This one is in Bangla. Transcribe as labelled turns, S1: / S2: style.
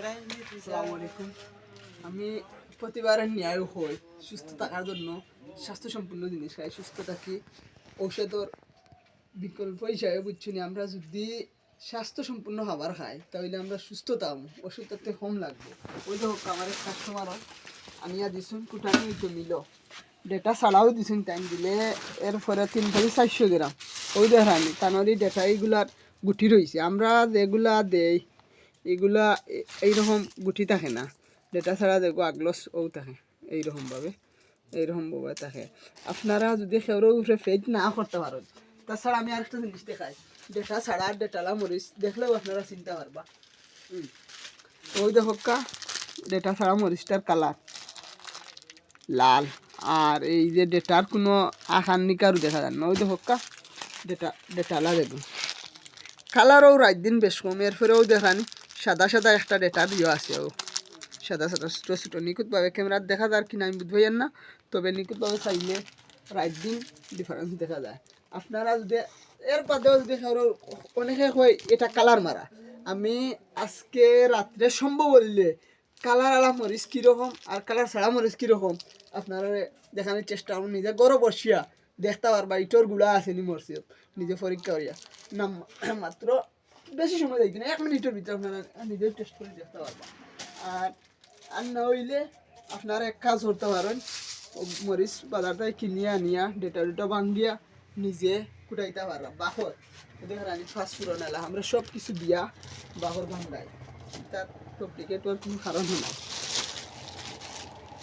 S1: আসসালামু আলাইকুম। আমি প্রতিবারের ন্যায় হই সুস্থ থাকার জন্য স্বাস্থ্য সম্পূর্ণ জিনিস খাই, সুস্থ থাকি। ঔষধের বিকল্প হিসাবে বুঝছি না, আমরা যদি স্বাস্থ্য সম্পূর্ণ খাবার খাই তাহলে আমরা সুস্থ থাকবো, ওষুধ তাতে কম লাগবে। ওই তো আমার কাস্টমার আনিয়া দিছুন কুটানি জমিল ডেটা ছাড়াও দিছুন, টাইম দিলে এরপরে 3 থেকে 400 গ্রাম ওই দেখানি তানরি ডেটা এইগুলার গুটি রয়েছে। আমরা যেগুলা দেই এগুলা এইরকম গুটি থাকে না, ডেটা ছাড়া দেখবো আগলস ও থাকে এইরকমভাবে থাকে। আপনারা যদি সেওর উপরে ফেড না করতে পারেন, তাছাড়া আমি আরেকটা জিনিস দেখাই, ডেটা ছাড়া আর ডেটালা মরিচ দেখলেও আপনারা চিনতে পারবা। ওই দেখা ডেটা ছাড়া মরিচটার কালার লাল, আর এই যে ডেটার কোনো আকার নিকারও দেখা যায় না। ওই দেখা ডেটালা দেখুন কালারও রাত দিন বেশ কম। এরপরেও দেখানি সাদা সাদা একটা ডেটার আছে, ও সাদা সাদা ছোটো ছোটো নিখুঁতভাবে ক্যামেরার দেখা যায় কিনা আমি বুঝতে না, তবে নিখুঁতভাবে চাইলে রাত দিন ডিফারেন্স দেখা যায়। আপনারা যদি এর বাদেও যদি অনেকে হয় এটা কালার মারা, আমি আজকে রাত্রে সম্ভব বললে কালার আলা মরিচ কীরকম আর কালার ছাড়া মরিচ কীরকম আপনারা দেখানোর চেষ্টা করুন। নিজে গরো বসিয়া দেখতে পারবা ইটোর গুড়া আছে নি মরিচ, নিজে পরীক্ষা করিয়া না মাত্র বেশি সময় দেখি না, 1 মিনিটের ভিতরে আপনারা নিজের টেস্ট করে দেখতে পারবা। আর আর না হইলে আপনারা এক কাজ করতে পারেন, মরিচ বাজারটাই কিনিয়া আনিয়া ডেটা বান্ধিয়া নিজে কুটাইতে পারবা। বাহর দেখেন আমি ফাস্টফুড এলা আমরা সব কিছু দিয়া বাহর বান্ধাই, তার ডুপ্লিকেট কোনো কারণ নাই।